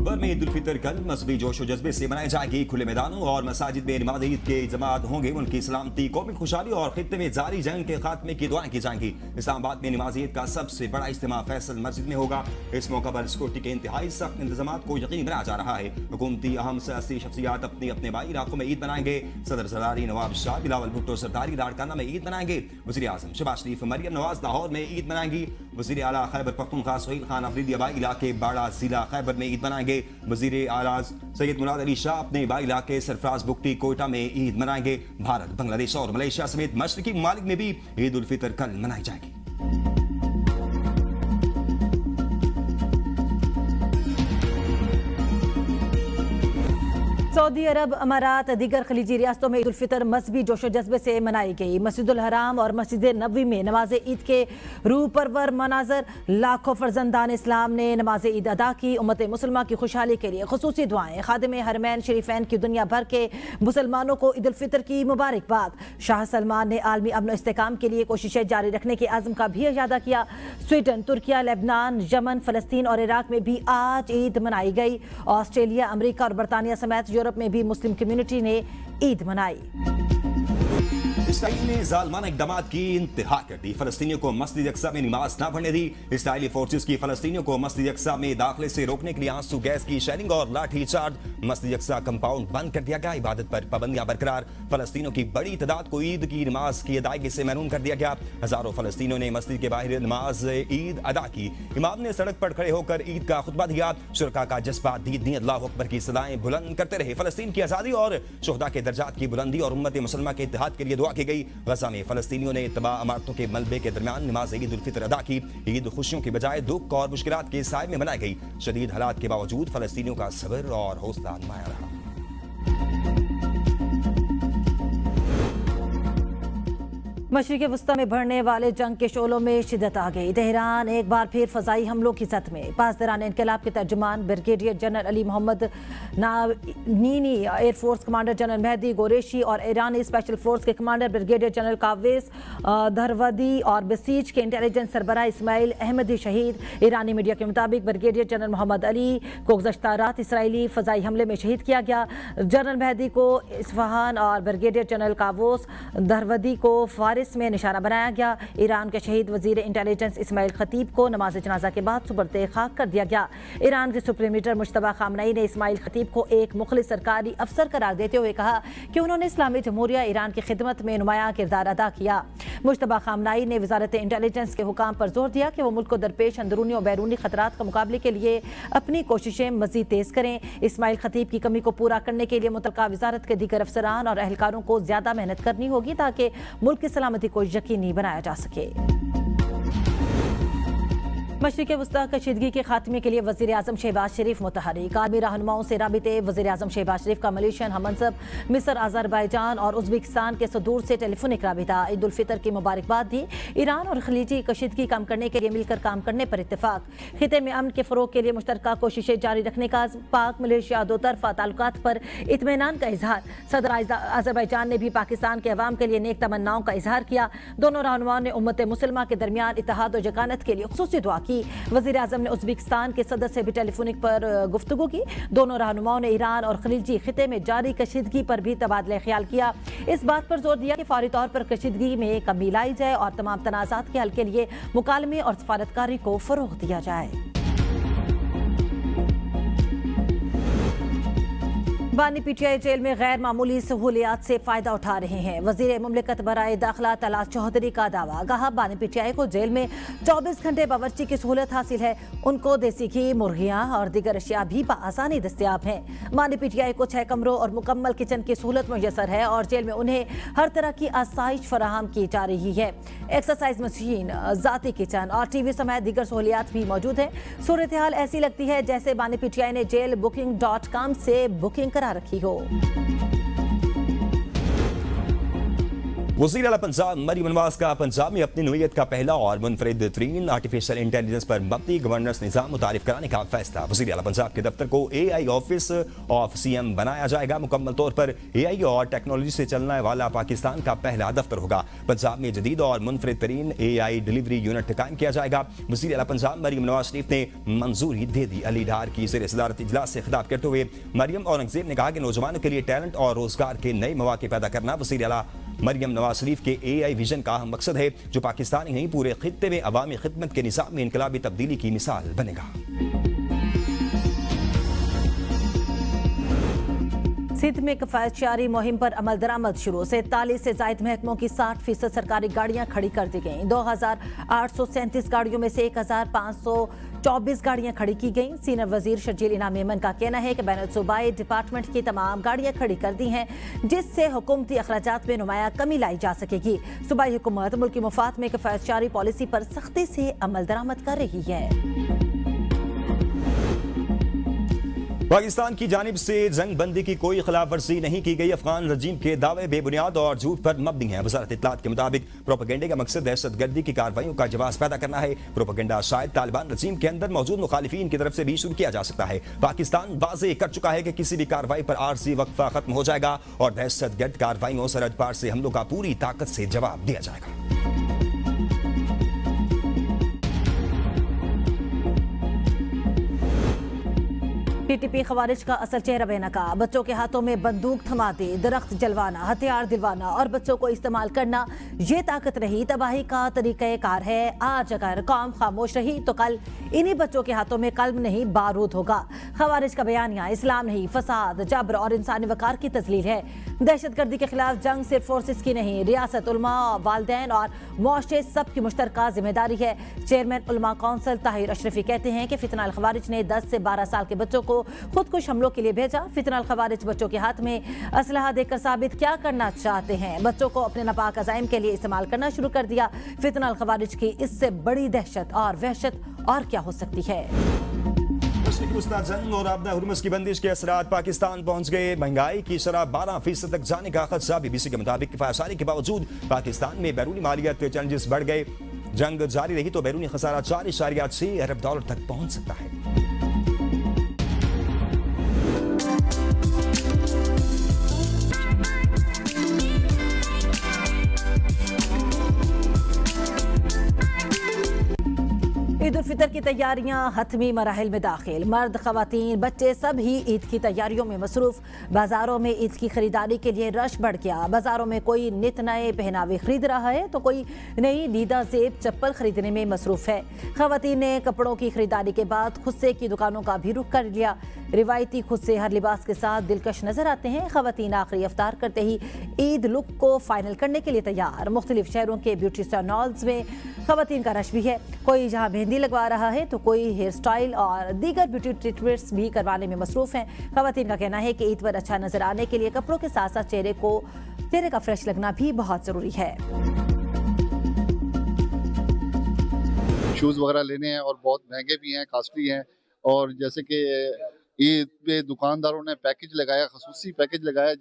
अकबर में ईद उल फितर कल मजहबी जोश व जज्बे से मनाई जाएगी। खुले मैदानों और मसाजिद में नमाज ईद के जमात होंगे। उनकी सलामती, कौमी खुशहाली और खित्ते में जारी जंग के खात्मे की दुआएं की जाएंगी। इस्लामाबाद में नमाज ईद का सबसे बड़ा इज्तिमा फैसल मस्जिद में होगा। इस मौका पर सिक्योरिटी के इंतहाई सख्त इंतजाम को यकीनी बनाया जा रहा है। हुकूमती अहम सियासी शख्सियात अपने अपने बाई इलाकों में ईद मनाएंगे। सदर जरदारी नवाब शाह, बिलावल भुट्टो सरदारी लाड़काना में ईद मनाएंगे। वज़ीर आज़म शहबाज शरीफ, मरियम नवाज लाहौर में ईद मनाएंगी। वज़ीर आला खैबर पख्तूनख्वा सुहेल खान अफरीदी आबाई इलाके बाड़ा जिला खैबर में ईद मनाएंगे। वज़ीर आला सैयद मुराद अली शाह अपने आबाई इलाके सरफराज बुक्टी कोयटा में ईद मनाएंगे। भारत, बांग्लादेश और मलेशिया समेत मशरकी ममालिक में भी ईद उल फितर कल मनाई जाएगी। सऊदी अरब, अमारात, दीगर खलीजी रियासतों में ईद उल फितर मजहबी जोशो जज्बे से मनाई गई। मस्जिदुल हराम और मस्जिद नबवी में नमाज ईद के रूह परवर मनाजर। लाखों फर्जंदान इस्लाम ने नमाज ईद अदा की। उम्मत मुसलमान की खुशहाली के लिए खुसूसी दुआएं। खादिम हरमैन शरीफैन की दुनिया भर के मुसलमानों को ईद उल फितर की मुबारकबाद। शाह सलमान ने आलमी अमन इस्तेकाम के लिए कोशिशें जारी रखने के आज़म का भी इजादा किया। स्वीडन, तुर्किया, लेबनान, यमन, फलस्तीन और इराक में भी आज ईद मनाई गई। ऑस्ट्रेलिया, अमेरिका और बरतानिया समेत यूरोप में भी मुस्लिम कम्युनिटी ने ईद मनाई। इसराइल ने जालमाना इक़दामात की इंतहा कर दी। फलस्तीनियों को मस्जिद अक्सा में नमाज न पढ़ने दी। इसराइली फोर्सेस की फलस्तीनियों को मस्जिद अक्सा में दाखिले से रोकने के लिए आंसू गैस की शेलिंग और लाठी चार्ज। मस्जिद अक्सा कंपाउंड बंद कर दिया गया। इबादत पर पाबंदियां बरकरार। फलस्तीनियों की बड़ी तादाद को ईद की नमाज की अदायगी से महरूम कर दिया गया। हजारों फलस्तीनियों ने मस्जिद के बाहर नमाज ईद अदा की। इमाम ने सड़क पर खड़े होकर ईद का खुतबा दिया। शुरका का जज्बा दीदी अल्लाहु अकबर की सदाएं बुलंद करते रहे। फलस्तीन की आजादी और शुहदा के दर्जात की बुलंदी और उम्मत मुसलमान के इत्तेहाद के लिए दुआ की गई। गजा में फलस्तीनियों ने तबाह इमारतों के मलबे के दरमियान नमाज ईद उल फितर अदा की। ईद खुशियों की बजाय दुख और मुश्किलात के साए में मनाई गई। शदीद हालात के बावजूद फलस्तीनियों का सब्र और हौसला नुमाया रहा। मशरिक़ वस्ता में बढ़ने वाले जंग के शोलों में शिद्दत आ गई। तेहरान एक बार फिर फ़ज़ाई हमलों की सत में। पासदारान इनकलाब के तर्जुमान brigadier general Ali Mohammad Naini, air force commander general Mehdi गोरेशी और ईरानी स्पेशल फोर्स के कमांडर ब्रिगेडियर जनरल कावेस धरवदी और बसीज के इंटेलिजेंस सरबराह इस्माइल अहमदी शहीद। ईरानी मीडिया के मुताबिक ब्रिगेडियर जनरल मोहम्मद अली को गुज़श्ता रात इसराइली फ़ज़ाई हमले में शहीद किया गया। जनरल मेहदी को इस्फहान और ब्रिगेडियर जनरल कावोस धरवदी को फारिस में निशाना बनाया गया। ईरान के शहीद वजीर इंटेलिजेंस इस्माइल खतीब को नमाज जनाजा के बाद सुपुर्द खाक कर दिया गया। ईरान के सुप्रीम लीडर मुश्तबा खामनई ने इस्माइल खतीब को एक मुखलिस सरकारी अफसर करार देते हुए कहा कि उन्होंने इस्लामी जमहूरिया ईरान की खिदमत में नुमाया किरदार अदा किया। मुश्तबा खामनई ने वजारत इंटेलिजेंस के हुकाम पर जोर दिया कि वो मुल्क को दरपेश अंदरूनी और बैरूनी खतरात का मुकाबले के लिए अपनी कोशिशें मजीद तेज करें। इस्माइल खतीब की कमी को पूरा करने के लिए मुतलका वजारत के दीगर अफसरान और एहलकारों को ज्यादा मेहनत करनी होगी ताकि मुल्क की सलामती को यकीनी बनाया जा सके। मशरिक़ वस्ता कशीदगी के खात्मे के लिए वज़ीर आज़म शहबाज शरीफ मुतहरिक। आर्मी रहनुमाओं से राबिते। वज़ीर आज़म शहबाज शरीफ का मलेशियन हममनसब मिस्र, अज़रबैजान और उज़्बेकिस्तान के सदूर से टेलीफोनिक राबिता। ईद उल फितर की मुबारकबाद दी। ईरान और खलीजी कशीदगी कम करने के लिए मिलकर काम करने पर इत्तेफाक। खिते में अमन के फ़रोग के लिए मुश्तरका कोशिशें जारी रखने का पाक मलेशिया दो तरफ़ा ताल्लुकात पर इत्मीनान का इजहार। सदर अज़रबैजान ने भी पाकिस्तान के अवाम के लिए नेक तमन्नाओं का इजहार किया। दोनों रहनुमाओं ने उम्मत मुसलमान के दरमियान इत्तेहाद और यकानत के लिए खुसूसी दुआ की। वज़ीर आज़म ने उज़्बेकिस्तान के सदर से भी टेलीफोनिक पर गुफ्तगू की। दोनों रहनुमाओं ने ईरान और खलीजी खिते में जारी कशीदगी पर भी तबादला ख्याल किया। इस बात पर जोर दिया कि फौरी तौर पर कशीदगी में कमी लाई जाए और तमाम तनाज़ात के हल के लिए मुकालमे और सफारतकारी को फ़रोग़ दिया जाए। बानी पीटीआई जेल में गैर मामूली सहूलियात से फायदा उठा रहे हैं। वजीर मुमलिकत बराए दाखिला तलाश चौधरी का दावा। कहा बानी पीटीआई को जेल में 24 घंटे बावर्ची की सहूलत हासिल है। उनको देसी घी, मुर्गियां और दीगर अशिया भी आसानी दस्तियाब हैं। बानी पीटीआई को 6 कमरों और मुकम्मल किचन की सहूलत मुयसर है और जेल में उन्हें हर तरह की आसाइश फराहम की जा रही है। एक्सरसाइज मशीन, जाती किचन और टीवी समेत दीगर सहूलियात भी मौजूद है। सूरत हाल ऐसी लगती है जैसे बानी पीटीआई ने जेल booking.com से बुकिंग करा रखी हो। वज़ीर आला पंजाब मरियम नवाज का पंजाब में अपनी नौइयत का पहला और मुनफरिद तरीन आर्टिफिशियल इंटेलिजेंस पर मबनी गवर्नेंस निज़ाम मुतारिफ कराने का फैसला। वज़ीर आला पंजाब के दफ्तर को AI ऑफिस ऑफ CM बनाया जाएगा। मुकम्मल तौर पर AI और टेक्नोलॉजी से चलने वाला पाकिस्तान का पहला दफ्तर होगा। पंजाब में जदीद और मुनफरिद तरीन AI डिलीवरी यूनिट कायम किया जाएगा। वज़ीर आला पंजाब मरियम नवाज शरीफ ने मंजूरी दे दी। अली ढार की ज़ेर सदारत इजलास से खिताब करते हुए मरियम औरंगजेब ने कहा कि नौजवानों के लिए टैलेंट और रोजगार के नए मौके पैदा करना वज़ीर आला मरियम नवाज शरीफ के AI विजन का अहम मकसद है, जो पाकिस्तान ही नहीं पूरे खित्ते में अवामी खिदमत के निज़ाम में इनकलाबी तब्दीली की मिसाल बनेगा। सिंध में किफायतशारी मुहिम पर अमल दरामद शुरू। 47 से जायद महकमों की 60% सरकारी गाड़ियां खड़ी कर दी गईं। 2837 गाड़ियों में से 1524 गाड़ियां खड़ी की गईं। सीनियर वजीर शर्जील इनाम मेमन का कहना है कि बैनुल सूबाई डिपार्टमेंट की तमाम गाड़ियां खड़ी कर दी हैं, जिससे हुकूमती अखराजात में नुमाया कमी लाई जा सकेगी। सूबाई हुकूमत मुल्की मुफाद में किफायतशारी पॉलिसी पर सख्ती से अमल दरामद कर रही है। पाकिस्तान की जानिब से जंग बंदी की कोई खिलाफ वर्जी नहीं की गई। अफगान रजीम के दावे बेबुनियाद और झूठ पर मबनी है। वजारत इत्तलात के मुताबिक प्रोपेगेंडे का मकसद दहशतगर्दी की कार्रवाइयों का जवाब पैदा करना है। प्रोपेगेंडा शायद तालिबान रजीम के अंदर मौजूद मुखालिफिन की तरफ से भी शुरू किया जा सकता है। पाकिस्तान वाज़ेह कर चुका है कि किसी भी कार्रवाई पर आरजी वक्फा खत्म हो जाएगा और दहशतगर्द कार्रवाइयों सरहद पार से हमलों का पूरी ताकत से जवाब दिया जाएगा। PTP खवारिज का असल चेहरा बेनकाब। बच्चों के हाथों में बंदूक थमा दे, दरख्त जलवाना, हथियार दिलवाना और बच्चों को इस्तेमाल करना, ये ताकत नहीं तबाही का तरीक़ाकार है। आज अगर कौम खामोश रही तो कल इन्हीं बच्चों के हाथों में कल्म नहीं बारूद होगा। खवारिज का बयानिया इस्लाम नहीं, फसाद, जबर और इंसानी वकार की तजलील है। दहशतगर्दी के खिलाफ जंग सिर्फ फोर्सेस की नहीं, रियासत, उलमा, वालिदैन और मुआशरे सब की मुश्तरका जिम्मेदारी है। चेयरमैन उलमा काउंसिल ताहिर अशरफी कहते हैं कि फितना अल खवारिज ने 10 से 12 साल के बच्चों को खुदकुश हमलों के लिए भेजा। फितना अल खवारिज बच्चों के हाथ में असलहा देकर साबित क्या करना चाहते हैं। बच्चों को अपने नापाक अज़ाइम के लिए इस्तेमाल करना शुरू कर दिया। फितना अल खवारिज की इससे बड़ी दहशत और वहशत और क्या हो सकती है। जंग और आपदा हुर्मुज़ की बंदिश के असरात पाकिस्तान पहुंच गए। महंगाई की शरह 12% तक जाने का खदशा। BBC के मुताबिक किफायतशारी के बावजूद पाकिस्तान में बैरूनी मालियात के चैलेंजेस बढ़ गए। जंग जारी रही तो बैरूनी खसारा $4.6 अरब तक पहुंच सकता है। ईद उल फितर की तैयारियां हतमी मराहिल में दाखिल। मर्द, खवातीन, बच्चे सब ही ईद की तैयारियों में मसरूफ। बाजारों में ईद की खरीदारी के लिए रश बढ़ गया। बाजारों में कोई नित नए पहनावे खरीद रहा है तो कोई नई नीदा जेब चप्पल खरीदने में मसरूफ है। खवातीन ने कपड़ों की खरीदारी के बाद खुस्से की दुकानों का भी रुख कर लिया। रिवायती खुस्से हर लिबास के साथ दिलकश नजर आते हैं। खवातीन आखिरी अफ्तार करते ही ईद लुक को फाइनल करने के लिए तैयार। मुख्तलिफ शहरों के ब्यूटी सैलून्स में खवातीन का रश भी है। कोई जहाँ मेहंदी लगवा रहा है तो कोई हेयर स्टाइल और दीगर ब्यूटी ट्रीटमेंट्स भी करवाने में मसरूफ हैं। खवातीन का कहना है कि ईद पर अच्छा नजर आने के लिए कपड़ों के साथ साथ चेहरे का फ्रेश लगना भी बहुत जरूरी है। शूज़ वगैरह लेने हैं और बहुत महंगे भी हैं, कॉस्टली हैं। और जैसे कि ईद पे दुकानदारों ने पैकेज लगाया, खसूसी पैकेज लगाया,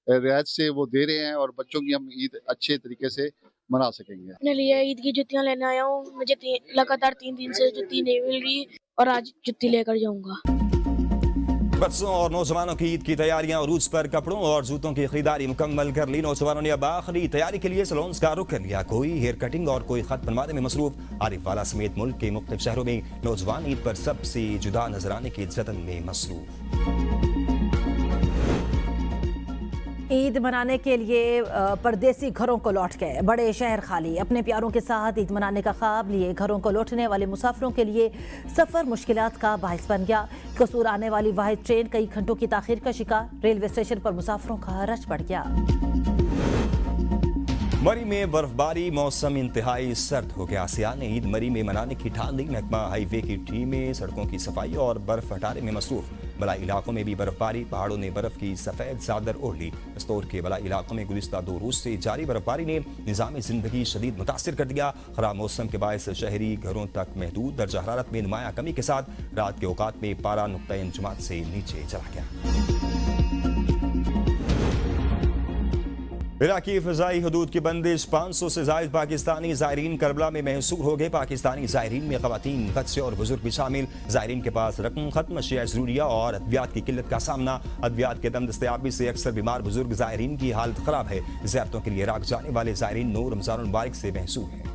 रियायत से वो दे रहे हैं और बच्चों की हम ईद अच्छे तरीके से मना सकेंगे। अपने लिए ईद की जुतियां लेने आया हूँ। मुझे लगातार 3 दिन से जुत्ती नहीं मिल रही और आज जुत्ती लेकर जाऊंगा। बच्चों और नौजवानों की ईद की तैयारियां और उस पर कपड़ों और जूतों की खरीदारी मुकम्मल कर ली। नौजवानों ने अब आखिरी तैयारी के लिए सैलून्स का रुख कर लिया। कोई हेयर कटिंग और कोई खत बनवाने में मसरूफ। आरिफ वाला समेत मुल्क के मुख्तलिफ शहरों में नौजवान ईद पर सबसे जुदा नजर आने के जतन में मसरूफ। ईद मनाने के लिए परदेसी घरों को लौट गए। बड़े शहर खाली। अपने प्यारों के साथ ईद मनाने का ख्वाब लिए घरों को लौटने वाले मुसाफिरों के लिए सफ़र मुश्किलात का बाहिस बन गया। कसूर आने वाली वाहिद ट्रेन कई घंटों की ताखीर का शिकार। रेलवे स्टेशन पर मुसाफिरों का रश बढ़ गया। मरी में बर्फबारी, मौसम इंतहाई सर्द हो गया। सियाह ने ईद मरी में मनाने की ठान ली। महकमा हाईवे की टीमें सड़कों की सफाई और बर्फ हटाने में मसरूफ। बलाई इलाकों में भी बर्फबारी। पहाड़ों ने बर्फ की सफेद चादर ओढ़ ली। स्तोर के बलाई इलाकों में गुज़िश्ता 2 रोज से जारी बर्फबारी ने निज़ाम जिंदगी शदीद मुतासिर कर दिया। खराब मौसम के बायस शहरी घरों तक महदूद दर्जा हरारत में नुमाया कमी के साथ रात के औकात में पारा नुक्ता इंजमात से नीचे चला गया। इराकी फ़ज़ाई हदूद की बंदिश 500 से ज़ायद पाकिस्तानी ज़ायरीन करबला में महसूर हो गए। पाकिस्तानी ज़ायरीन में ख़वातीन, बच्चे और बुजुर्ग भी शामिल। ज़ायरीन के पास रकम ख़त्म, अशिया ज़रूरिया और अद्वियात की किल्लत का सामना। अद्वियात के दम दस्तयाबी से अक्सर बीमार बुजुर्ग ज़ायरीन की हालत ख़राब है। ज़ियारतों के लिए इराक जाने वाले ज़ायरीन 9 रमज़ान मुबारक से महसूर हैं।